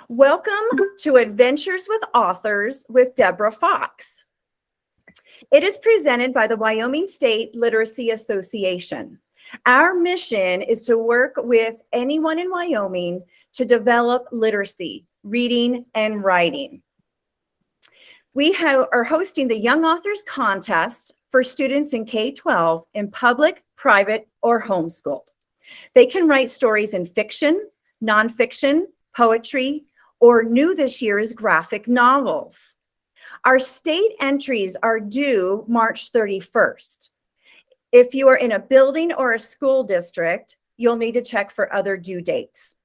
Welcome to Adventures with Authors with Deborah Fox. It is presented by the Wyoming State Literacy Association. Our mission is to work with anyone in Wyoming to develop literacy, reading, and writing. We are hosting the Young Authors Contest for students in K-12 in public, private, or homeschooled. They can write stories in fiction, nonfiction, poetry, or new this year is graphic novels. Our state entries are due March 31st. If you are in a building or a school district, you'll need to check for other due dates.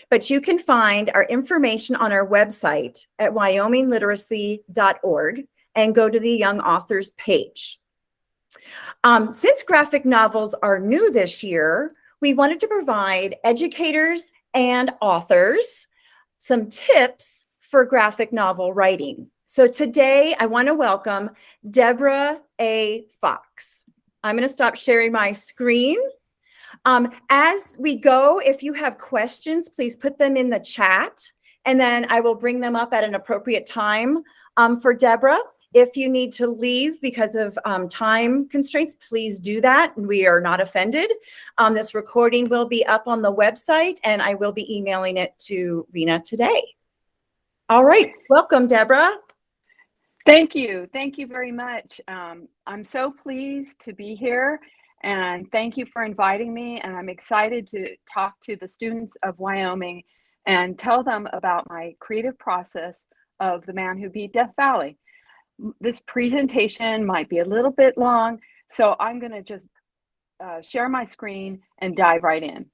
But you can find our information on our website at wyomingliteracy.org and go to the Young Authors page. Since graphic novels are new this year, we wanted to provide educators and authors some tips for graphic novel writing. So today I want to welcome Deborah A. Fox. I'm going to stop sharing my screen. As we go, if you have questions, please put them in the chat, and then I will bring them up at an appropriate time for Deborah. If you need to leave because of time constraints, please do that. We are not offended. This recording will be up on the website, and I will be emailing it to Rena today. All right, welcome, Deborah. Thank you. Thank you very much. I'm so pleased to be here, and thank you for inviting me. And I'm excited to talk to the students of Wyoming and tell them about my creative process of The Man Who Beat Death Valley. This presentation might be a little bit long, so I'm going to just share my screen and dive right in.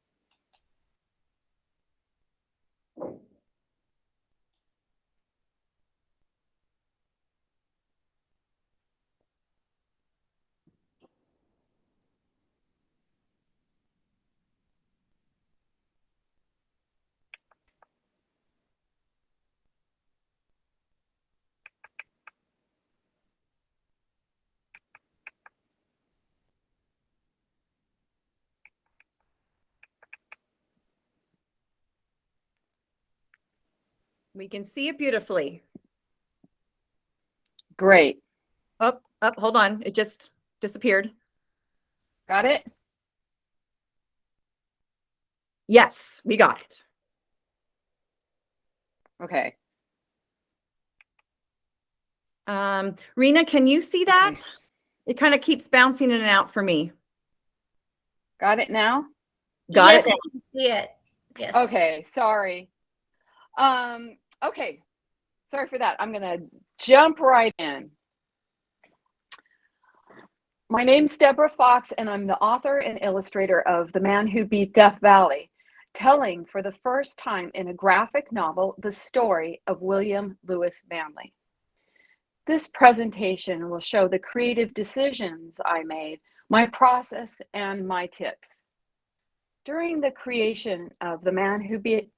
We can see it beautifully. Great. Hold on. It just disappeared. Got it? Yes, we got it. Okay. Rena, can you see that? Okay. It kind of keeps bouncing in and out for me. Got it now? Got it. I can see it. Yes. Okay, sorry. Okay, sorry for that. I'm going to jump right in. My name's Deborah Fox, and I'm the author and illustrator of The Man Who Beat Death Valley, telling for the first time in a graphic novel the story of William Lewis Manley. This presentation will show the creative decisions I made, my process, and my tips. During the creation of The Man Who Beat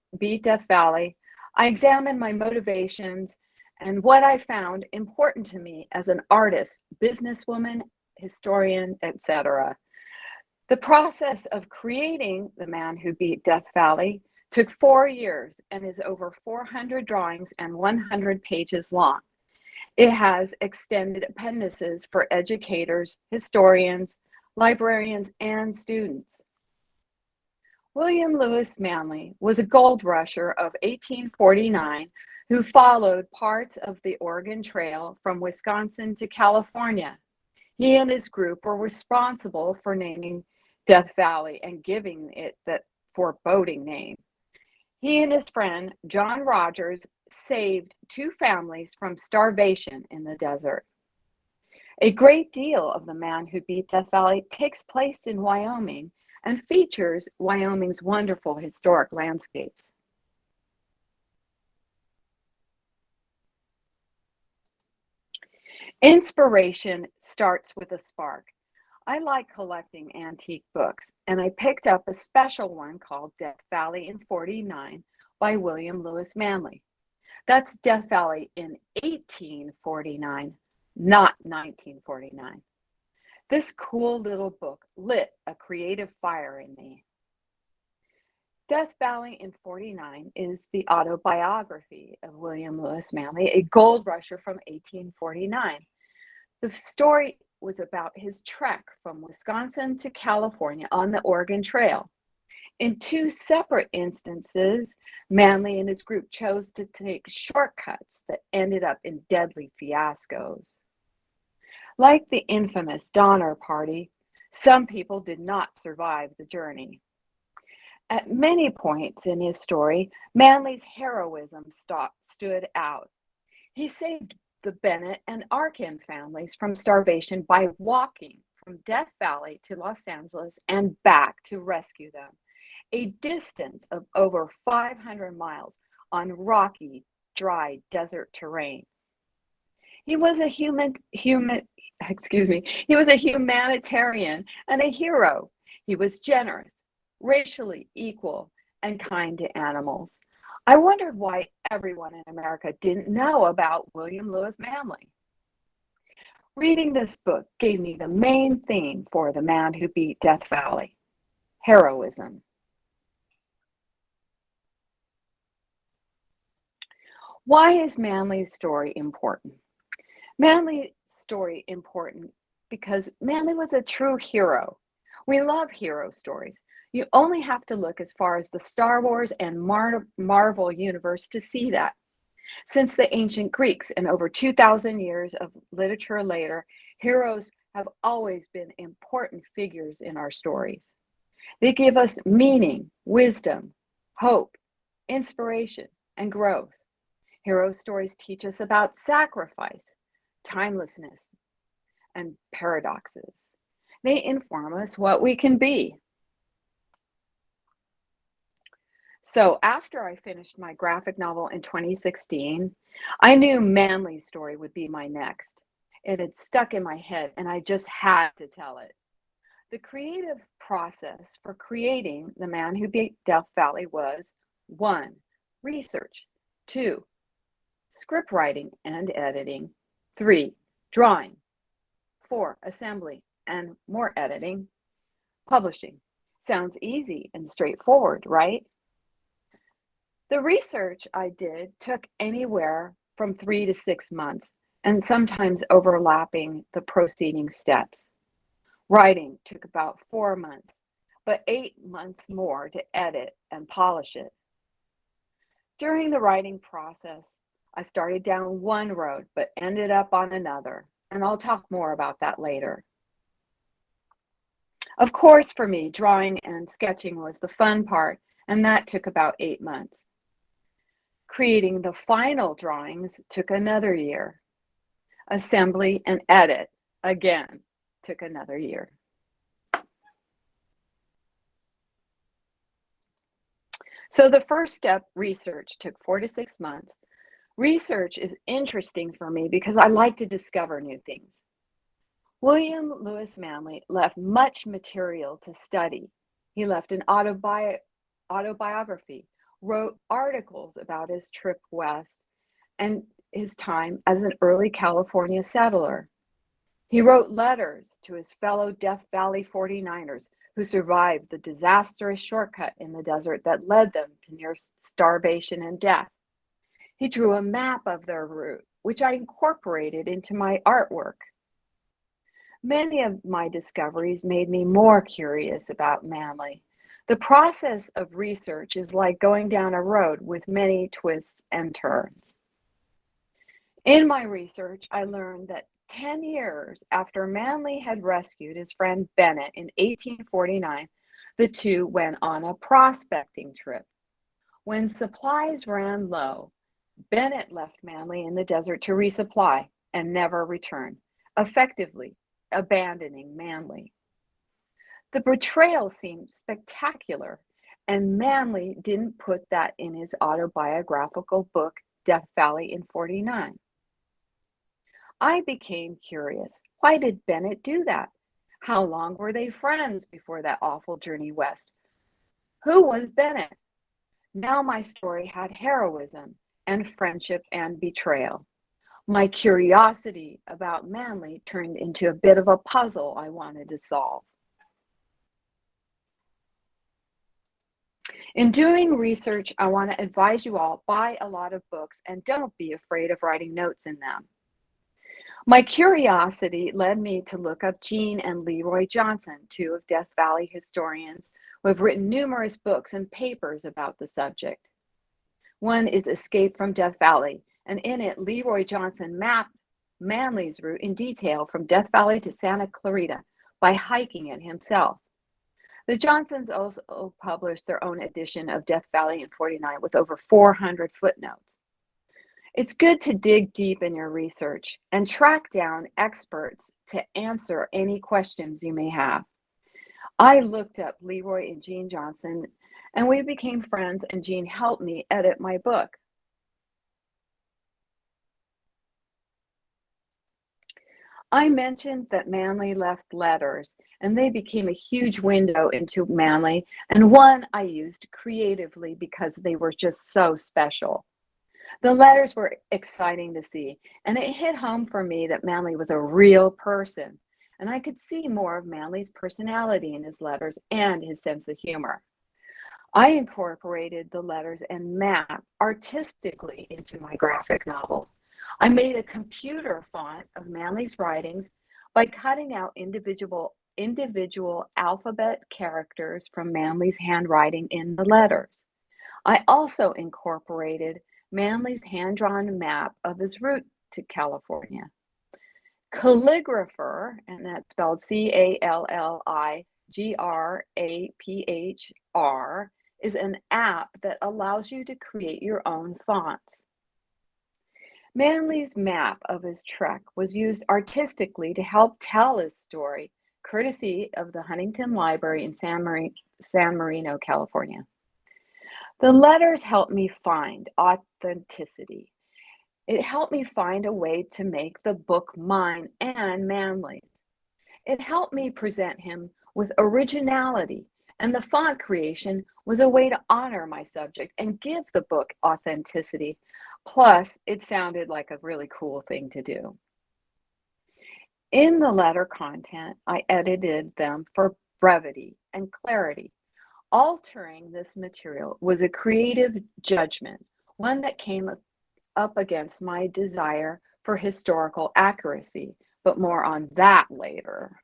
Death Valley, I examined my motivations and what I found important to me as an artist, businesswoman, historian, etc. The process of creating The Man Who Beat Death Valley took 4 years and is over 400 drawings and 100 pages long. It has extended appendices for educators, historians, librarians, and students. William Lewis Manley was a gold rusher of 1849 who followed parts of the Oregon Trail from Wisconsin to California. He and his group were responsible for naming Death Valley and giving it that foreboding name. He and his friend, John Rogers, saved 2 families from starvation in the desert. A great deal of The Man Who Beat Death Valley takes place in Wyoming and features Wyoming's wonderful historic landscapes. Inspiration starts with a spark. I like collecting antique books, and I picked up a special one called Death Valley in '49 by William Lewis Manley. That's Death Valley in 1849, not 1949. This cool little book lit a creative fire in me. Death Valley in 49 is the autobiography of William Lewis Manley, a gold rusher from 1849. The story was about his trek from Wisconsin to California on the Oregon Trail. In two separate instances, Manley and his group chose to take shortcuts that ended up in deadly fiascos. Like the infamous Donner Party, some people did not survive the journey. At many points in his story, Manley's heroism stood out. He saved the Bennett and Arkin families from starvation by walking from Death Valley to Los Angeles and back to rescue them, a distance of over 500 miles on rocky, dry desert terrain. He was a humanitarian and a hero. He was generous, racially equal, and kind to animals. I wondered why everyone in America didn't know about William Lewis Manley. Reading this book gave me the main theme for The Man Who Beat Death Valley: heroism. Why is Manley's story important? Manley's story important because Manley was a true hero. We love hero stories. You only have to look as far as the Star Wars and Marvel universe to see that. Since the ancient Greeks and over 2,000 years of literature later, heroes have always been important figures in our stories. They give us meaning, wisdom, hope, inspiration, and growth. Hero stories teach us about sacrifice, timelessness, and paradoxes. They inform us what we can be. So after I finished my graphic novel in 2016, I knew Manley's story would be my next. It had stuck in my head and I just had to tell it. The creative process for creating The Man Who Beat Death Valley was 1. Research, 2. Script writing and editing, 3. Drawing, 4. Assembly and more editing, publishing. Sounds easy and straightforward, right? The research I did took anywhere from 3 to 6 months and sometimes overlapping the preceding steps. Writing took about 4 months, but 8 months more to edit and polish it. During the writing process, I started down one road, but ended up on another, and I'll talk more about that later. Of course, for me, drawing and sketching was the fun part, and that took about 8 months. Creating the final drawings took another year. Assembly and edit, again, took another year. So the first step, research, took 4 to 6 months. Research is interesting for me because I like to discover new things. William Lewis Manley left much material to study. He left an autobiography, wrote articles about his trip west and his time as an early California settler. He wrote letters to his fellow Death Valley 49ers who survived the disastrous shortcut in the desert that led them to near starvation and death. He drew a map of their route, which I incorporated into my artwork. Many of my discoveries made me more curious about Manley. The process of research is like going down a road with many twists and turns. In my research, I learned that 10 years after Manley had rescued his friend Bennett in 1849, the two went on a prospecting trip. When supplies ran low, Bennett left Manley in the desert to resupply and never returned, effectively abandoning Manley. The betrayal seemed spectacular, and Manley didn't put that in his autobiographical book, Death Valley in 49. I became curious. Why did Bennett do that? How long were they friends before that awful journey west? Who was Bennett? Now my story had heroism and friendship and betrayal. My curiosity about Manley turned into a bit of a puzzle I wanted to solve. In doing research, I want to advise you all, buy a lot of books and don't be afraid of writing notes in them. My curiosity led me to look up Jean and Leroy Johnson, two of Death Valley historians who have written numerous books and papers about the subject. One is Escape from Death Valley, and in it, Leroy Johnson mapped Manly's route in detail from Death Valley to Santa Clarita by hiking it himself. The Johnsons also published their own edition of Death Valley in '49 with over 400 footnotes. It's good to dig deep in your research and track down experts to answer any questions you may have. I looked up Leroy and Jean Johnson, and we became friends, and Jean helped me edit my book. I mentioned that Manly left letters, and they became a huge window into Manly, and one I used creatively because they were just so special. The letters were exciting to see, and it hit home for me that Manly was a real person, and I could see more of Manly's personality in his letters and his sense of humor. I incorporated the letters and map artistically into my graphic novel. I made a computer font of Manly's writings by cutting out individual alphabet characters from Manly's handwriting in the letters. I also incorporated Manly's hand-drawn map of his route to California. Calligrapher, and that's spelled Calligraphr, is an app that allows you to create your own fonts. Manly's map of his trek was used artistically to help tell his story, courtesy of the Huntington Library in San Marino, California. The letters helped me find authenticity. It helped me find a way to make the book mine and Manly's. It helped me present him with originality, and the font creation was a way to honor my subject and give the book authenticity. Plus, it sounded like a really cool thing to do. In the letter content, I edited them for brevity and clarity. Altering this material was a creative judgment, one that came up against my desire for historical accuracy, but more on that later.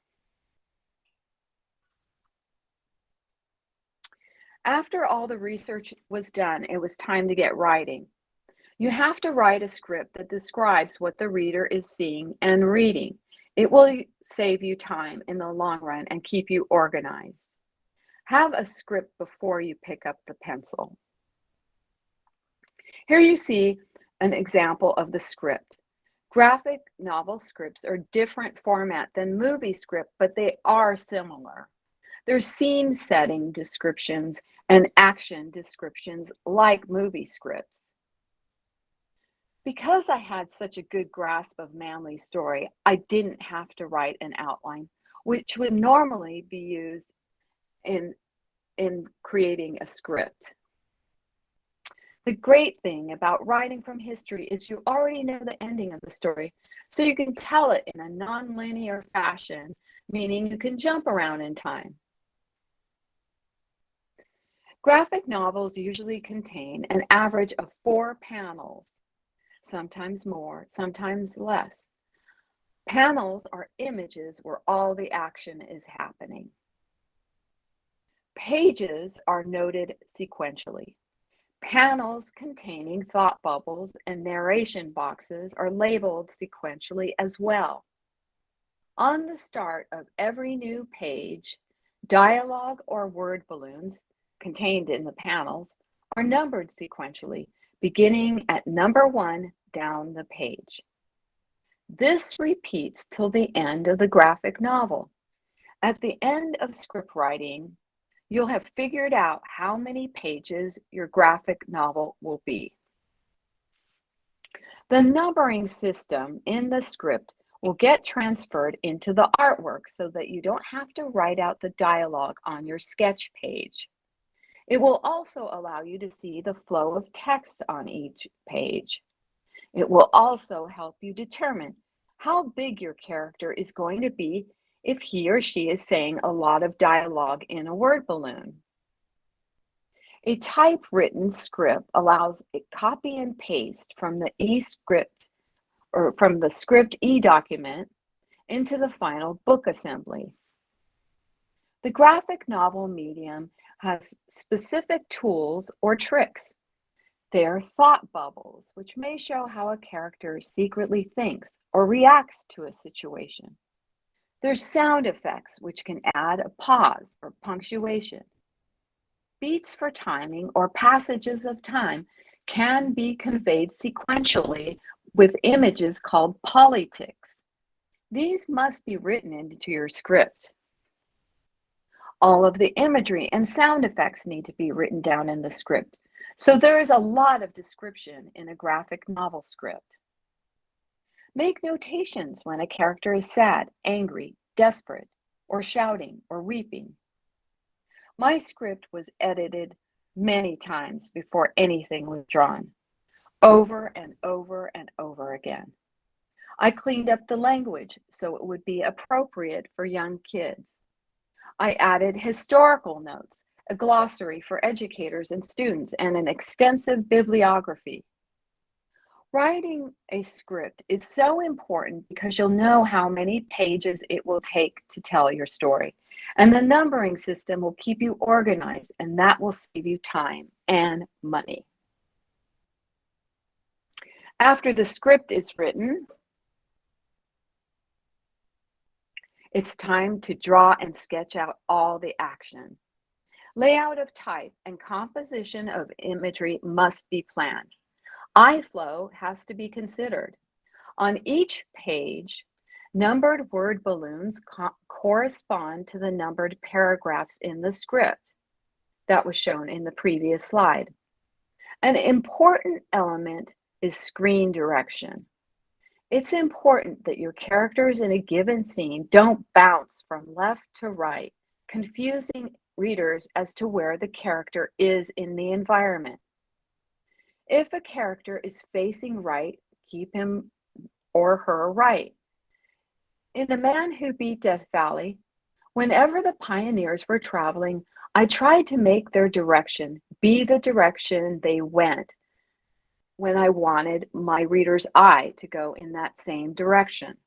After all the research was done, it was time to get writing. You have to write a script that describes what the reader is seeing and reading. It will save you time in the long run and keep you organized. Have a script before you pick up the pencil. Here you see an example of the script. Graphic novel scripts are different format than movie script, but they are similar. There's scene setting descriptions and action descriptions like movie scripts. Because I had such a good grasp of Manly's story, I didn't have to write an outline, which would normally be used in creating a script. The great thing about writing from history is you already know the ending of the story, so you can tell it in a non-linear fashion, meaning you can jump around in time. Graphic novels usually contain an average of 4 panels, sometimes more, sometimes less. Panels are images where all the action is happening. Pages are noted sequentially. Panels containing thought bubbles and narration boxes are labeled sequentially as well. On the start of every new page, dialogue or word balloons contained in the panels are numbered sequentially, beginning at number 1 down the page. This repeats till the end of the graphic novel. At the end of script writing, you'll have figured out how many pages your graphic novel will be. The numbering system in the script will get transferred into the artwork so that you don't have to write out the dialogue on your sketch page. It will also allow you to see the flow of text on each page. It will also help you determine how big your character is going to be if he or she is saying a lot of dialogue in a word balloon. A typewritten script allows a copy and paste from the e-script or from the script e-document into the final book assembly. The graphic novel medium has specific tools or tricks. They are thought bubbles, which may show how a character secretly thinks or reacts to a situation. There's sound effects, which can add a pause or punctuation. Beats for timing or passages of time can be conveyed sequentially with images called polytics. These must be written into your script. All of the imagery and sound effects need to be written down in the script. So there is a lot of description in a graphic novel script. Make notations when a character is sad, angry, desperate, or shouting or weeping. My script was edited many times before anything was drawn, over and over and over again. I cleaned up the language so it would be appropriate for young kids. I added historical notes, a glossary for educators and students, and an extensive bibliography. Writing a script is so important because you'll know how many pages it will take to tell your story. And the numbering system will keep you organized, and that will save you time and money. After the script is written, it's time to draw and sketch out all the action. Layout of type and composition of imagery must be planned. Eye flow has to be considered. On each page, numbered word balloons correspond to the numbered paragraphs in the script that was shown in the previous slide. An important element is screen direction. It's important that your characters in a given scene don't bounce from left to right, confusing readers as to where the character is in the environment. If a character is facing right, keep him or her right. In The Man Who Beat Death Valley, whenever the pioneers were traveling, I tried to make their direction be the direction they went when I wanted my reader's eye to go in that same direction.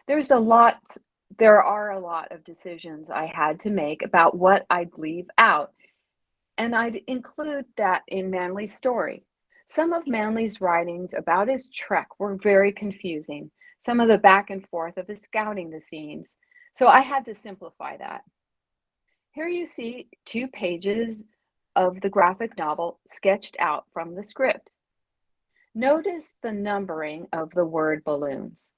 There are a lot of decisions I had to make about what I'd leave out, and I'd include that in Manly's story. Some of Manly's writings about his trek were very confusing, some of the back and forth of his scouting the scenes, so I had to simplify that. Here you see 2 pages of the graphic novel sketched out from the script. Notice the numbering of the word balloons.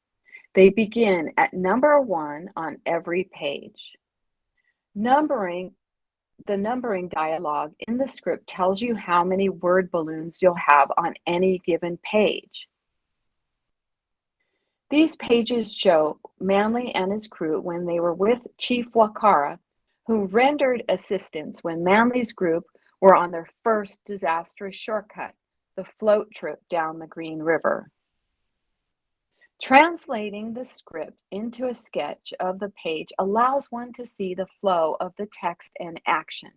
They begin at number 1 on every page. The numbering dialogue in the script tells you how many word balloons you'll have on any given page. These pages show Manly and his crew when they were with Chief Wakara, who rendered assistance when Manly's group were on their first disastrous shortcut, the float trip down the Green River. Translating the script into a sketch of the page allows one to see the flow of the text and action.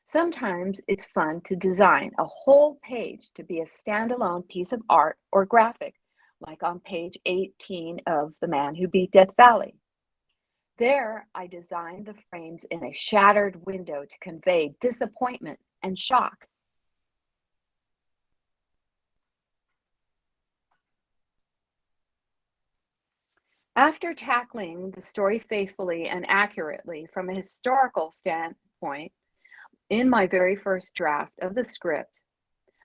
Sometimes it's fun to design a whole page to be a standalone piece of art or graphic, like on page 18 of The Man Who Beat Death Valley. There, I designed the frames in a shattered window to convey disappointment and shock. After tackling the story faithfully and accurately from a historical standpoint, in my very first draft of the script,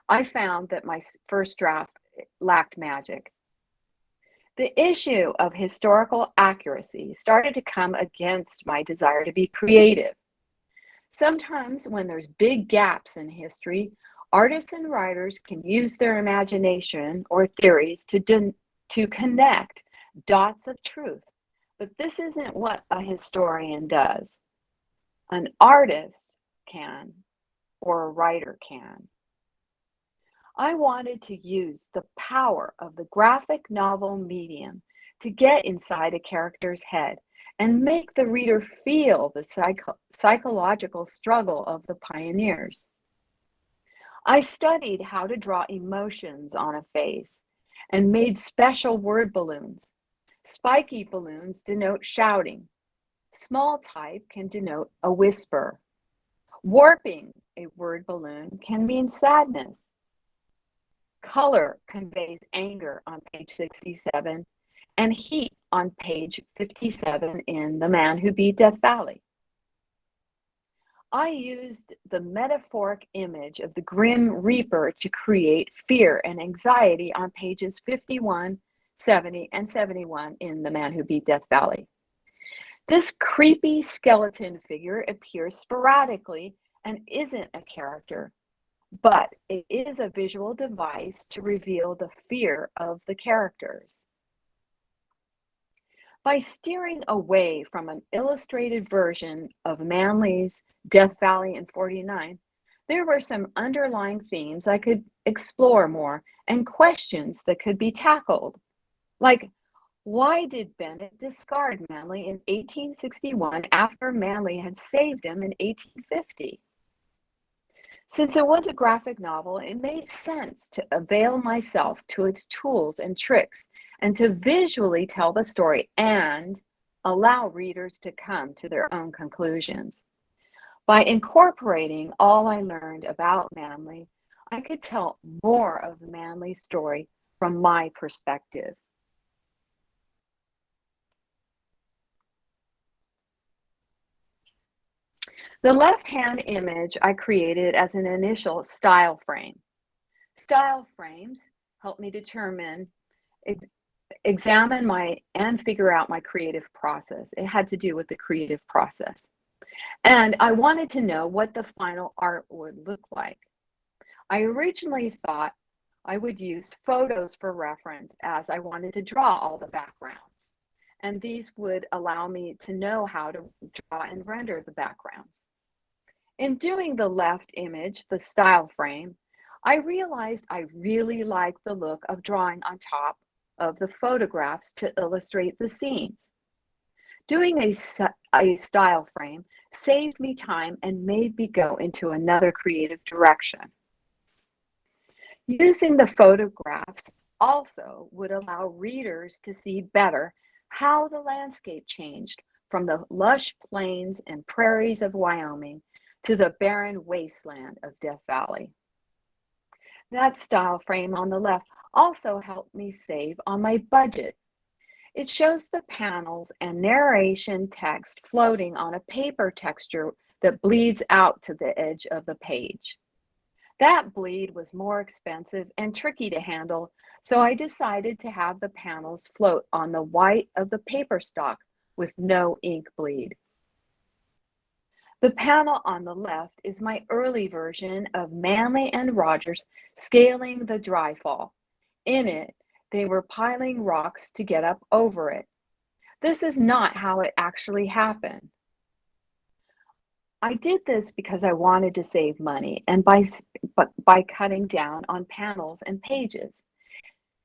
I found that my first draft lacked magic. The issue of historical accuracy started to come against my desire to be creative. Sometimes when there's big gaps in history, artists and writers can use their imagination or theories to connect dots of truth, but this isn't what a historian does. An artist can, or a writer can. I wanted to use the power of the graphic novel medium to get inside a character's head and make the reader feel the psychological struggle of the pioneers. I studied how to draw emotions on a face and made special word balloons. Spiky balloons denote shouting. Small type can denote a whisper. Warping a word balloon can mean sadness. Color conveys anger on page 67 and heat on page 57 in The Man Who Beat Death Valley. I used the metaphoric image of the Grim Reaper to create fear and anxiety on pages 51, 70, and 71 in The Man Who Beat Death Valley. This creepy skeleton figure appears sporadically and isn't a character, but it is a visual device to reveal the fear of the characters. By steering away from an illustrated version of Manley's Death Valley in '49, there were some underlying themes I could explore more and questions that could be tackled. Like, why did Bennett discard Manley in 1861 after Manley had saved him in 1850? Since it was a graphic novel, it made sense to avail myself to its tools and tricks and to visually tell the story and allow readers to come to their own conclusions. By incorporating all I learned about Manley, I could tell more of Manley's story from my perspective. The left-hand image I created as an initial style frame. Style frames help me determine, examine and figure out my creative process. It had to do with the creative process. And I wanted to know what the final art would look like. I originally thought I would use photos for reference as I wanted to draw all the backgrounds. And these would allow me to know how to draw and render the backgrounds. In doing the left image, the style frame, I realized I really liked the look of drawing on top of the photographs to illustrate the scenes. Doing a style frame saved me time and made me go into another creative direction. Using the photographs also would allow readers to see better how the landscape changed from the lush plains and prairies of Wyoming to the barren wasteland of Death Valley. That style frame on the left also helped me save on my budget. It shows the panels and narration text floating on a paper texture that bleeds out to the edge of the page. That bleed was more expensive and tricky to handle, so I decided to have the panels float on the white of the paper stock with no ink bleed. The panel on the left is my early version of Manley and Rogers scaling the dry fall. In it, they were piling rocks to get up over it. This is not how it actually happened. I did this because I wanted to save money and by cutting down on panels and pages.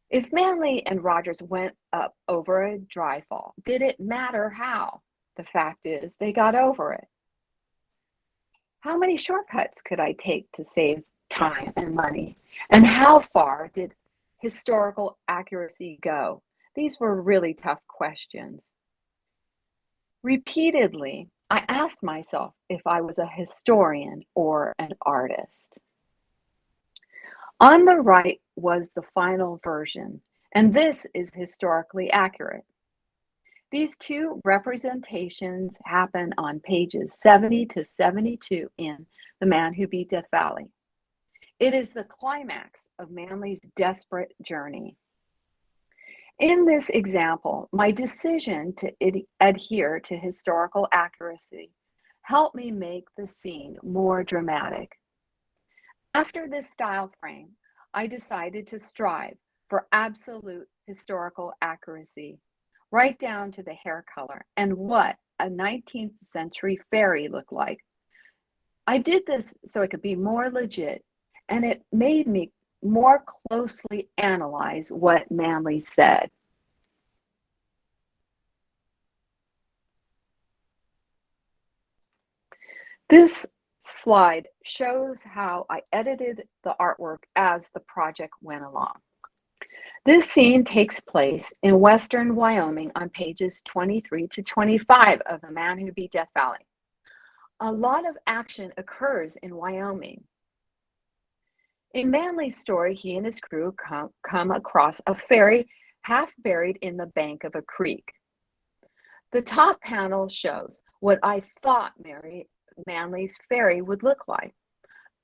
If Manley and Rogers went up over a dry fall, did it matter how? The fact is, they got over it. How many shortcuts could I take to save time and money? And how far did historical accuracy go? These were really tough questions. Repeatedly, I asked myself if I was a historian or an artist. On the right was the final version, and this is historically accurate. These two representations happen on pages 70 to 72 in The Man Who Beat Death Valley. It is the climax of Manley's desperate journey. In this example, my decision to adhere to historical accuracy helped me make the scene more dramatic. After this style frame, I decided to strive for absolute historical accuracy, right down to the hair color and what a 19th century fairy looked like. I did this so it could be more legit, and it made me more closely analyze what Manley said. This slide shows how I edited the artwork as the project went along. This scene takes place in western Wyoming on pages 23 to 25 of The Man Who Beat Death Valley. A lot of action occurs in Wyoming. In Manly's story, he and his crew come across a ferry half buried in the bank of a creek. The top panel shows what I thought Manly's ferry would look like.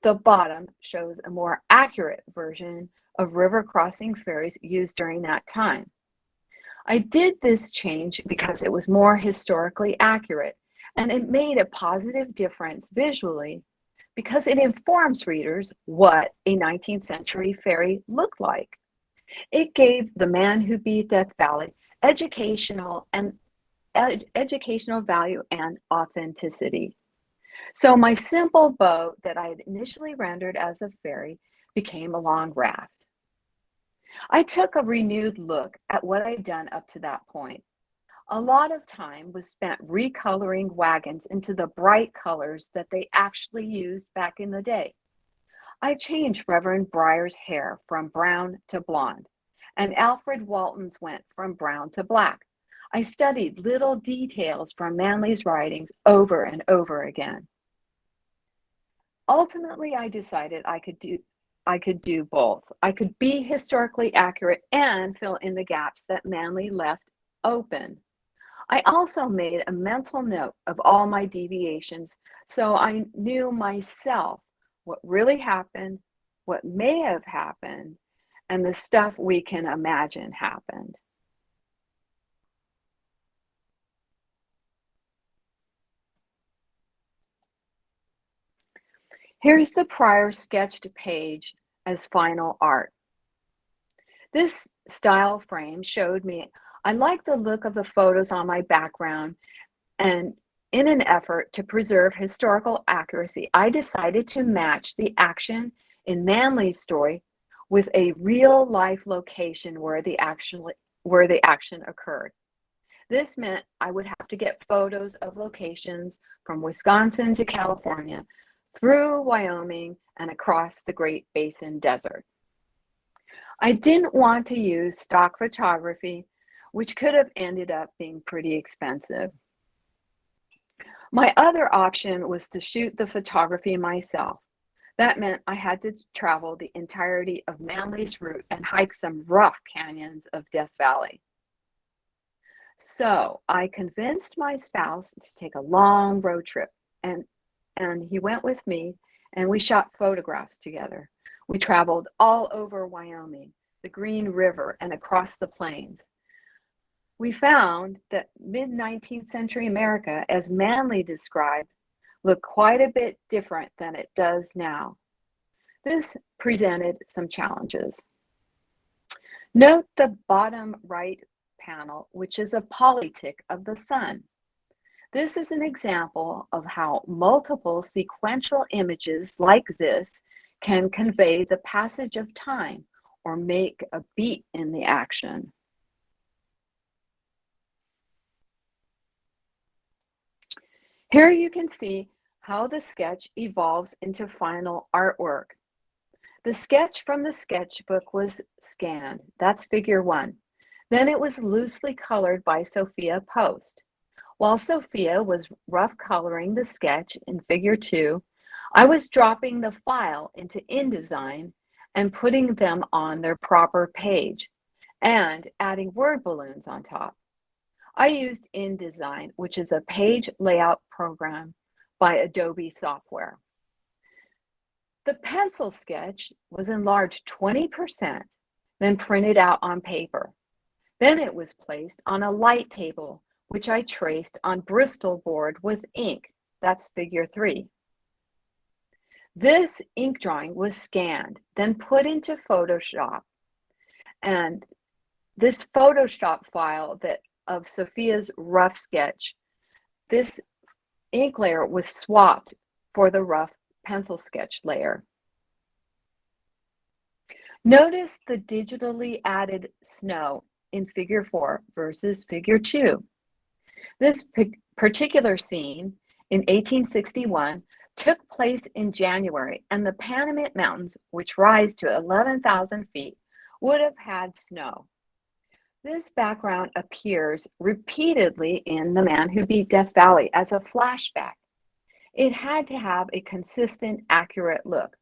The bottom shows a more accurate version of river crossing ferries used during that time. I did this change because it was more historically accurate, and it made a positive difference visually because it informs readers what a 19th century ferry looked like. It gave The Man Who Beat Death Valley educational value and authenticity. So my simple boat that I had initially rendered as a ferry became a long raft. I took a renewed look at what I'd done up to that point. A lot of time was spent recoloring wagons into the bright colors that they actually used back in the day. I changed Reverend Breyer's hair from brown to blonde, and Alfred Walton's went from brown to black. I studied little details from Manly's writings over and over again. Ultimately, I decided I could do both. I could be historically accurate and fill in the gaps that Manly left open. I also made a mental note of all my deviations so I knew myself what really happened, what may have happened, and the stuff we can imagine happened. Here's the prior sketched page as final art. This style frame showed me I liked the look of the photos on my background, and in an effort to preserve historical accuracy, I decided to match the action in Manly's story with a real life location where the action occurred. This meant I would have to get photos of locations from Wisconsin to California, through Wyoming, and across the Great Basin Desert. I didn't want to use stock photography, which could have ended up being pretty expensive. My other option was to shoot the photography myself. That meant I had to travel the entirety of Manly's route and hike some rough canyons of Death Valley. So I convinced my spouse to take a long road trip, and he went with me, and we shot photographs together. We traveled all over Wyoming, the Green River, and across the plains. We found that mid-19th century America, as Manly described, looked quite a bit different than it does now. This presented some challenges. Note the bottom right panel, which is a polytic of the sun. This is an example of how multiple sequential images like this can convey the passage of time or make a beat in the action. Here you can see how the sketch evolves into final artwork. The sketch from the sketchbook was scanned. That's figure 1. Then it was loosely colored by Sophia Post. While Sophia was rough coloring the sketch in figure 2, I was dropping the file into InDesign and putting them on their proper page and adding word balloons on top. I used InDesign, which is a page layout program by Adobe software. The pencil sketch was enlarged 20%, then printed out on paper. Then it was placed on a light table, which I traced on Bristol board with ink. That's figure 3. This ink drawing was scanned, then put into Photoshop. And this Photoshop file of Sophia's rough sketch, this ink layer was swapped for the rough pencil sketch layer. Notice the digitally added snow in figure 4 versus figure 2. This particular scene in 1861 took place in January, and the Panamint Mountains, which rise to 11,000 feet, would have had snow. This background appears repeatedly in The Man Who Beat Death Valley as a flashback. It had to have a consistent, accurate look,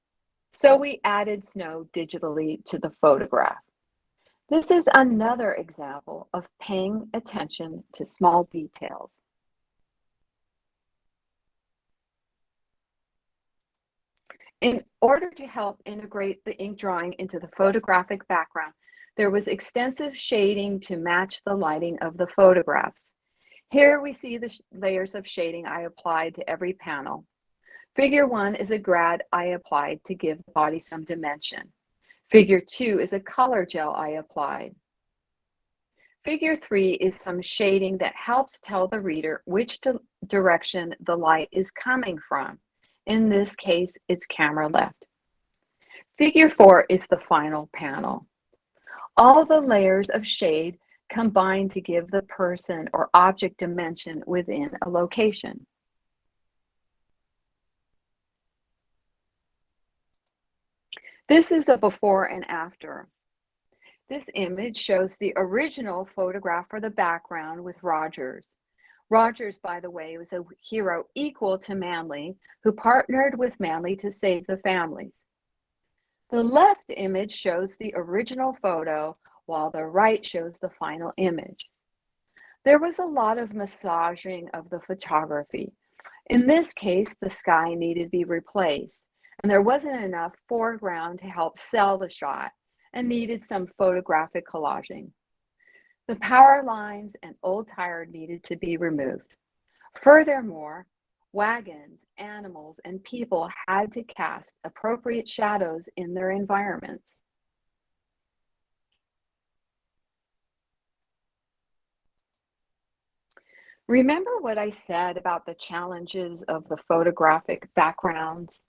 so we added snow digitally to the photograph. This is another example of paying attention to small details. In order to help integrate the ink drawing into the photographic background, there was extensive shading to match the lighting of the photographs. Here we see the layers of shading I applied to every panel. Figure 1 is a grad I applied to give the body some dimension. Figure 2 is a color gel I applied. Figure 3 is some shading that helps tell the reader which direction the light is coming from. In this case, it's camera left. Figure 4 is the final panel. All the layers of shade combine to give the person or object dimension within a location. This is a before and after. This image shows the original photograph for the background with Rogers. Rogers, by the way, was a hero equal to Manly, who partnered with Manly to save the families. The left image shows the original photo, while the right shows the final image. There was a lot of massaging of the photography. In this case, the sky needed to be replaced, and there wasn't enough foreground to help sell the shot, and needed some photographic collaging. The power lines and old tire needed to be removed. Furthermore, wagons, animals, and people had to cast appropriate shadows in their environments. Remember what I said about the challenges of the photographic backgrounds?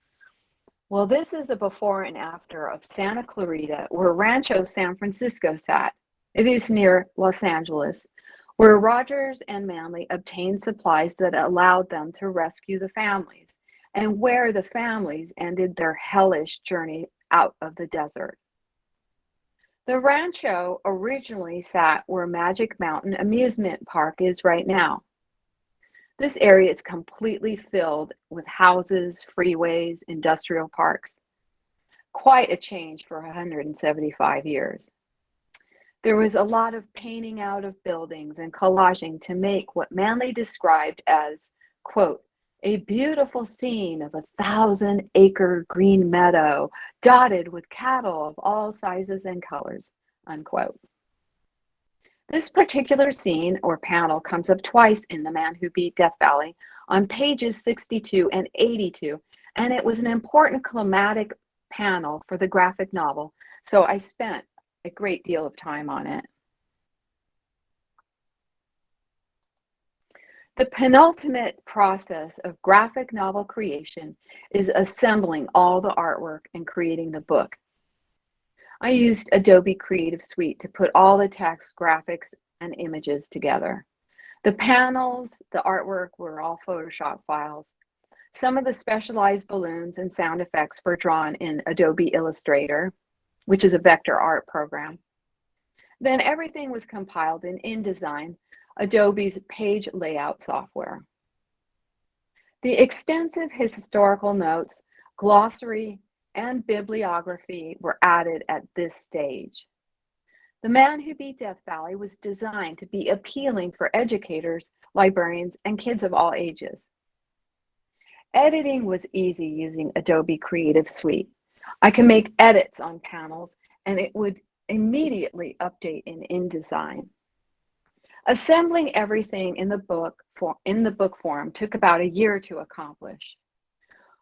Well, this is a before and after of Santa Clarita, where Rancho San Francisco sat. It is near Los Angeles, where Rogers and Manly obtained supplies that allowed them to rescue the families, and where the families ended their hellish journey out of the desert. The Rancho originally sat where Magic Mountain Amusement Park is right now. This area is completely filled with houses, freeways, industrial parks. Quite a change for 175 years. There was a lot of painting out of buildings and collaging to make what Manly described as, quote, a beautiful scene of 1,000-acre green meadow dotted with cattle of all sizes and colors, unquote. This particular scene or panel comes up twice in The Man Who Beat Death Valley on pages 62 and 82, and it was an important climatic panel for the graphic novel, so I spent a great deal of time on it. The penultimate process of graphic novel creation is assembling all the artwork and creating the book. I used Adobe Creative Suite to put all the text, graphics, and images together. The panels, the artwork were all Photoshop files. Some of the specialized balloons and sound effects were drawn in Adobe Illustrator, which is a vector art program. Then everything was compiled in InDesign, Adobe's page layout software. The extensive historical notes, glossary, and bibliography were added at this stage. The Man Who Beat Death Valley was designed to be appealing for educators, librarians, and kids of all ages. Editing was easy using Adobe Creative Suite. I can make edits on panels, and it would immediately update in InDesign. Assembling everything in the book form took about a year to accomplish.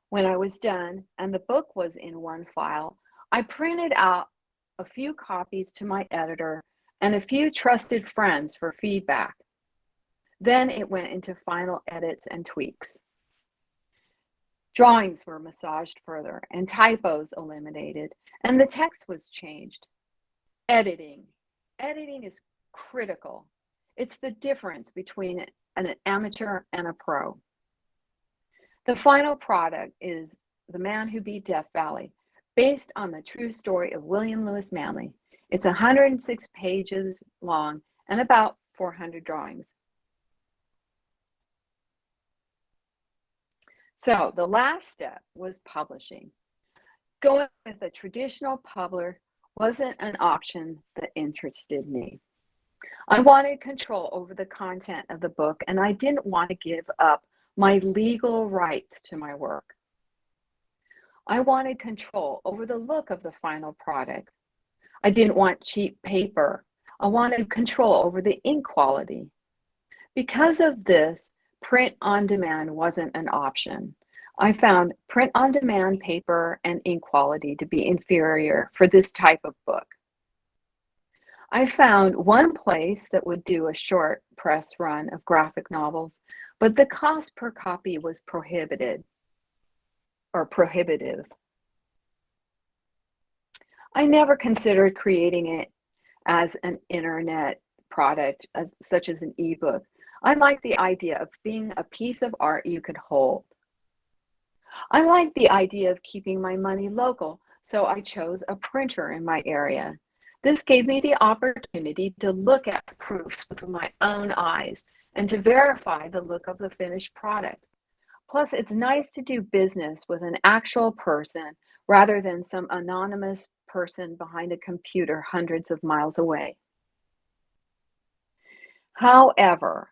When I was done and the book was in one file, I printed out a few copies to my editor and a few trusted friends for feedback. Then it went into final edits and tweaks. Drawings were massaged further and typos eliminated, and the text was changed. Editing. Editing is critical. It's the difference between an amateur and a pro. The final product is The Man Who Beat Death Valley, based on the true story of William Lewis Manley. It's 106 pages long and about 400 drawings. So the last step was publishing. Going with a traditional publisher wasn't an option that interested me. I wanted control over the content of the book, and I didn't want to give up my legal rights to my work. I wanted control over the look of the final product. I didn't want cheap paper. I wanted control over the ink quality. Because of this, print on demand wasn't an option. I found print on demand paper and ink quality to be inferior for this type of book. I found one place that would do a short press run of graphic novels, but the cost per copy was prohibitive. I never considered creating it as an internet product, such as an ebook. I like the idea of being a piece of art you could hold. I like the idea of keeping my money local, so I chose a printer in my area. This gave me the opportunity to look at proofs with my own eyes and to verify the look of the finished product. Plus, it's nice to do business with an actual person rather than some anonymous person behind a computer hundreds of miles away. However,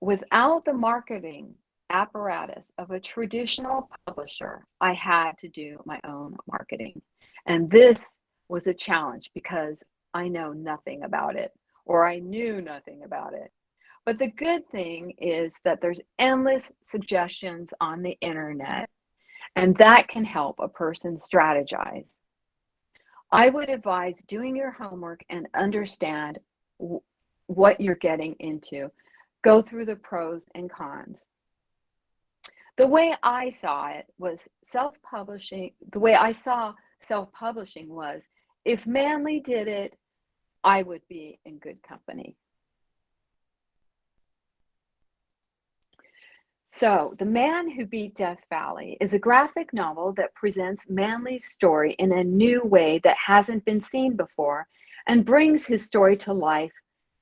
without the marketing apparatus of a traditional publisher, I had to do my own marketing. And this was a challenge because I know nothing about it, or I knew nothing about it. But the good thing is that there's endless suggestions on the internet, and that can help a person strategize. I would advise doing your homework and understand what you're getting into. Go through the pros and cons. The way I saw it was self-publishing. The way I saw self-publishing was, if Manley did it, I would be in good company. So, The Man Who Beat Death Valley is a graphic novel that presents Manley's story in a new way that hasn't been seen before and brings his story to life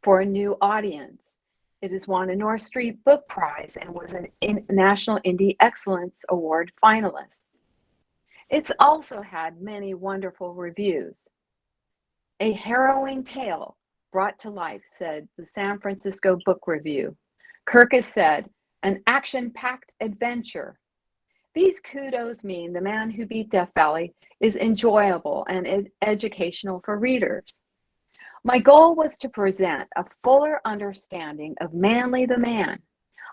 for a new audience. It has won a North Street Book Prize and was an National Indie Excellence Award finalist. It's also had many wonderful reviews. A harrowing tale brought to life, said the San Francisco Book Review. Kirkus said, an action-packed adventure. These kudos mean The Man Who Beat Death Valley is enjoyable and educational for readers. My goal was to present a fuller understanding of Manley the man.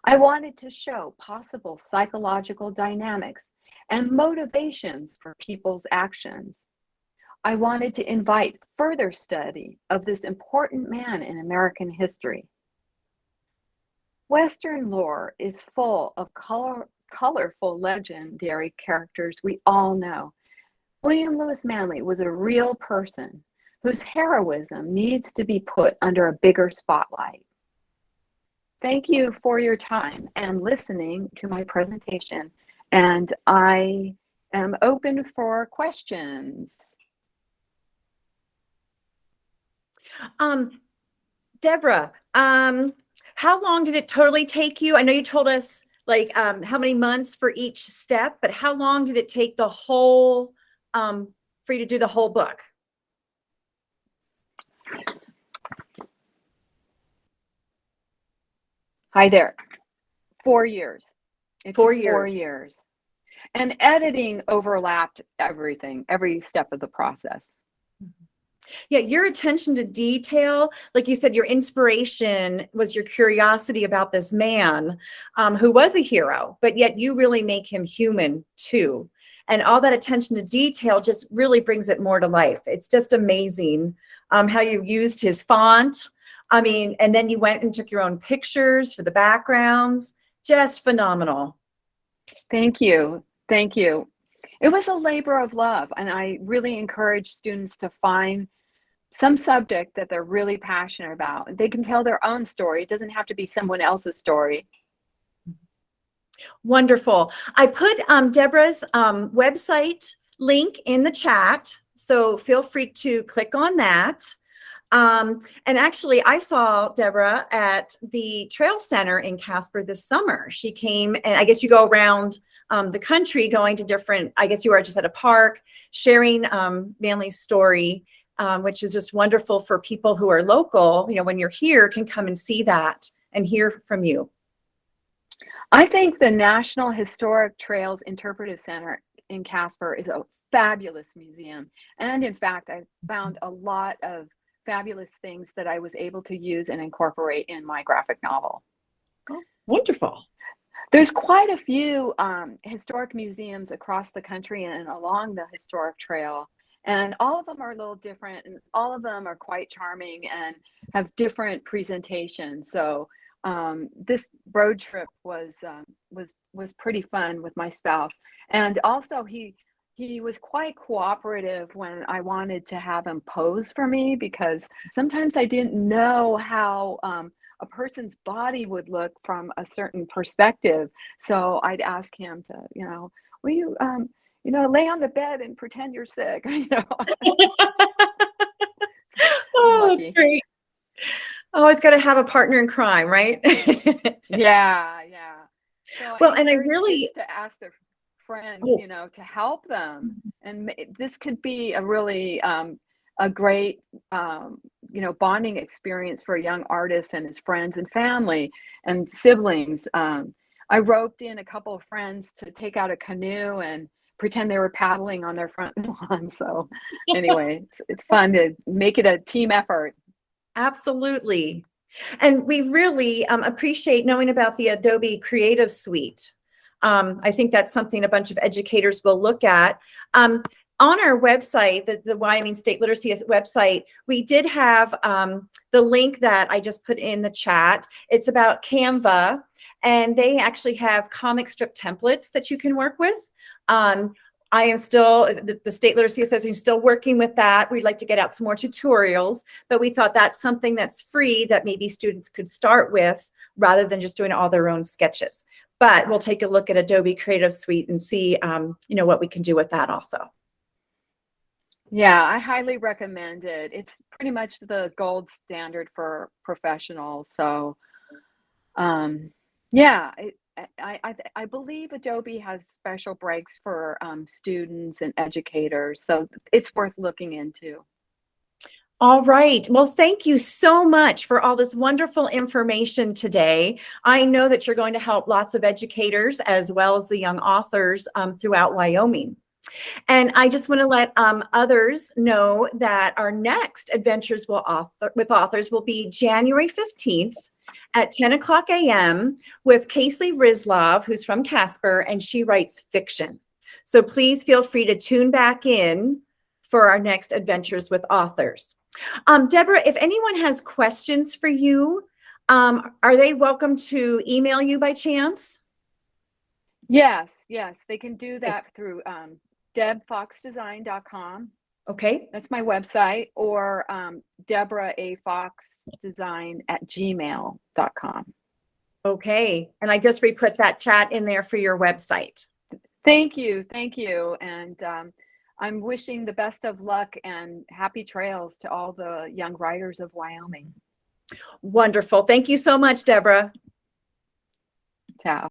I wanted to show possible psychological dynamics and motivations for people's actions. I wanted to invite further study of this important man in American history. Western lore is full of colorful legendary characters we all know. William Lewis Manley was a real person whose heroism needs to be put under a bigger spotlight. Thank you for your time and listening to my presentation, and I am open for questions. Deborah, how long did it totally take you? I know you told us like how many months for each step, but how long did it take the whole for you to do the whole book? Hi there. 4 years. It 4 took years. 4 years. And editing overlapped everything, every step of the process. Yeah, your attention to detail, like you said, your inspiration was your curiosity about this man who was a hero, but yet you really make him human too. And all that attention to detail just really brings it more to life. It's just amazing how you used his font. I mean, and then you went and took your own pictures for the backgrounds. Just phenomenal. Thank you. Thank you. It was a labor of love, and I really encourage students to find some subject that they're really passionate about. They can tell their own story. It doesn't have to be someone else's story. Wonderful. I put Deborah's website link in the chat, so feel free to click on that. And actually, I saw Deborah at the Trail Center in Casper this summer. She came, and I guess you go around the country going to different, I guess you were just at a park sharing Manly's story, which is just wonderful for people who are local, you know, when you're here, can come and see that and hear from you. I think the National Historic Trails Interpretive Center in Casper is a fabulous museum. And in fact, I found a lot of fabulous things that I was able to use and incorporate in my graphic novel. Oh, wonderful. There's quite a few historic museums across the country and along the historic trail. And all of them are a little different, and all of them are quite charming and have different presentations. So this road trip was pretty fun with my spouse. And also he was quite cooperative when I wanted to have him pose for me, because sometimes I didn't know how a person's body would look from a certain perspective. So I'd ask him to, will you, lay on the bed and pretend you're sick. Oh, that's great. Always got to have a partner in crime, right? Yeah. So well, and I really to ask their friends, oh. To help them, and this could be a really a great bonding experience for a young artist and his friends and family and siblings. I roped in a couple of friends to take out a canoe and pretend they were paddling on their front lawn. So anyway, it's fun to make it a team effort. Absolutely. And we really appreciate knowing about the Adobe Creative Suite. I think that's something a bunch of educators will look at. On our website, the Wyoming State Literacy website, we did have the link that I just put in the chat. It's about Canva, and they actually have comic strip templates that you can work with. I am still, the State Literacy Association is still working with that. We'd like to get out some more tutorials, but we thought that's something that's free that maybe students could start with rather than just doing all their own sketches. But we'll take a look at Adobe Creative Suite and see, what we can do with that also. Yeah, I highly recommend it. It's pretty much the gold standard for professionals. So, yeah, I believe Adobe has special breaks for students and educators, so it's worth looking into. All right. Well, thank you so much for all this wonderful information today. I know that you're going to help lots of educators as well as the young authors throughout Wyoming. And I just want to let others know that our next Adventures with Authors will be January 15th at 10 o'clock a.m. with Casey Rizlov, who's from Casper, and she writes fiction. So please feel free to tune back in for our next Adventures with Authors. Deborah, if anyone has questions for you, are they welcome to email you by chance? Yes, they can do that through debfoxdesign.com. Okay. That's my website, or deborah.afoxdesign@gmail.com. Okay. And I just re-put that chat in there for your website. Thank you. And I'm wishing the best of luck and happy trails to all the young writers of Wyoming. Wonderful. Thank you so much, Deborah. Ciao.